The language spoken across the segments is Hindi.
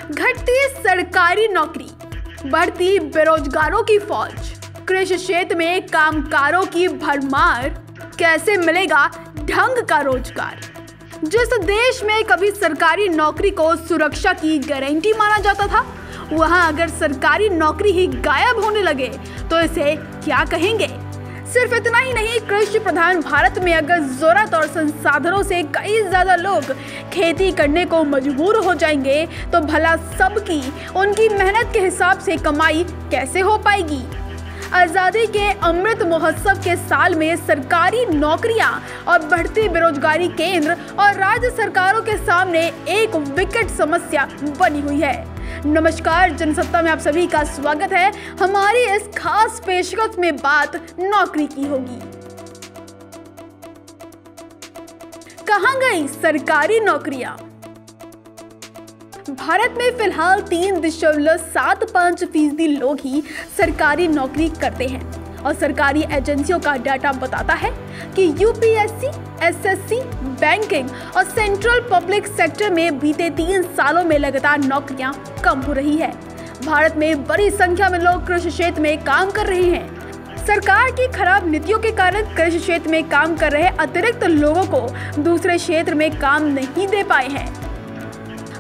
घटती सरकारी नौकरी, बढ़ती बेरोजगारों की फौज, कृषि क्षेत्र में कामगारों की भरमार, कैसे मिलेगा ढंग का रोजगार। जिस देश में कभी सरकारी नौकरी को सुरक्षा की गारंटी माना जाता था, वहां अगर सरकारी नौकरी ही गायब होने लगे तो इसे क्या कहेंगे। सिर्फ इतना ही नहीं, कृषि प्रधान भारत में अगर जरूरत और संसाधनों से कई ज्यादा लोग खेती करने को मजबूर हो जाएंगे तो भला सबकी उनकी मेहनत के हिसाब से कमाई कैसे हो पाएगी। आज़ादी के अमृत महोत्सव के साल में सरकारी नौकरियां और बढ़ती बेरोजगारी केंद्र और राज्य सरकारों के सामने एक विकट समस्या बनी हुई है। नमस्कार, जनसत्ता में आप सभी का स्वागत है। हमारी इस खास पेशकश में बात नौकरी की होगी। कहां गई सरकारी नौकरियां? भारत में फिलहाल 3.75% लोग ही सरकारी नौकरी करते हैं और सरकारी एजेंसियों का डाटा बताता है कि यूपीएससी, एसएससी, बैंकिंग और सेंट्रल पब्लिक सेक्टर में बीते 3 सालों में लगातार नौकरियां कम हो रही है। भारत में बड़ी संख्या में लोग कृषि क्षेत्र में काम कर रहे हैं। सरकार की खराब नीतियों के कारण कृषि क्षेत्र में काम कर रहे अतिरिक्त लोगों को दूसरे क्षेत्र में काम नहीं दे पाए हैं।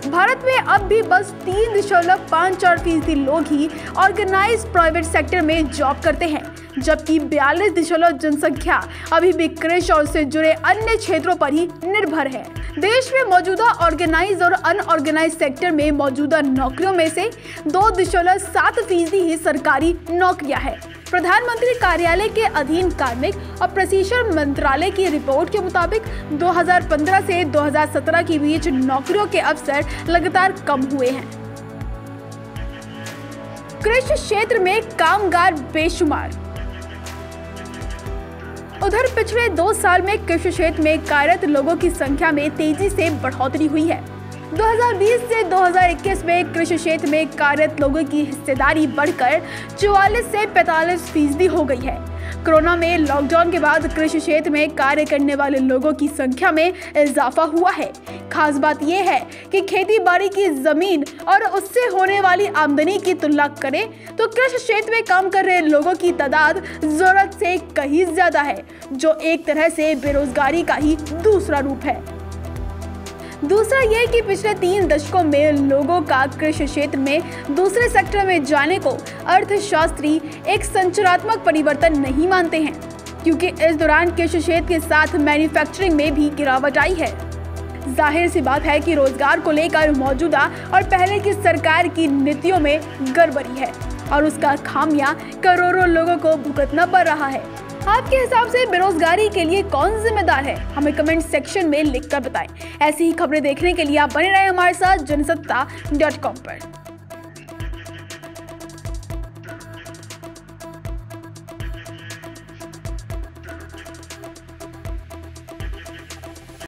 भारत में अब भी बस 3.54% लोग ही ऑर्गेनाइज्ड प्राइवेट सेक्टर में जॉब करते हैं, जबकि 42 जनसंख्या अभी भी कृषि और उससे जुड़े अन्य क्षेत्रों पर ही निर्भर है। देश में मौजूदा ऑर्गेनाइज और अनऑर्गेनाइज सेक्टर में मौजूदा नौकरियों में से 2.7% ही सरकारी नौकरियां हैं। प्रधानमंत्री कार्यालय के अधीन कार्मिक और प्रशिक्षण मंत्रालय की रिपोर्ट के मुताबिक 2015 से 2017 के बीच नौकरियों के अवसर लगातार कम हुए हैं। कृषि क्षेत्र में कामगार बेशुमार। उधर पिछले 2 साल में कृषि क्षेत्र में कार्यरत लोगों की संख्या में तेजी से बढ़ोतरी हुई है। 2020 से 2021 में कृषि क्षेत्र में कार्यरत लोगों की हिस्सेदारी बढ़कर 44 से 45% हो गई है। कोरोना में लॉकडाउन के बाद कृषि क्षेत्र में कार्य करने वाले लोगों की संख्या में इजाफा हुआ है। खास बात यह है कि खेती बाड़ी की जमीन और उससे होने वाली आमदनी की तुलना करें तो कृषि क्षेत्र में काम कर रहे लोगों की तादाद जरूरत से कहीं ज्यादा है, जो एक तरह से बेरोजगारी का ही दूसरा रूप है। दूसरा यह कि पिछले 3 दशकों में लोगों का कृषि क्षेत्र में दूसरे सेक्टर में जाने को अर्थशास्त्री एक संरचनात्मक परिवर्तन नहीं मानते हैं, क्योंकि इस दौरान कृषि क्षेत्र के साथ मैन्युफैक्चरिंग में भी गिरावट आई है। जाहिर सी बात है कि रोजगार को लेकर मौजूदा और पहले की सरकार की नीतियों में गड़बड़ी है और उसका खामियां करोड़ों लोगों को भुगतना पड़ रहा है। आपके हिसाब से बेरोजगारी के लिए कौन जिम्मेदार है? हमें कमेंट सेक्शन में लिखकर बताएं। ऐसी ही खबरें देखने के लिए आप बने रहें हमारे साथ जनसत्ता.com पर।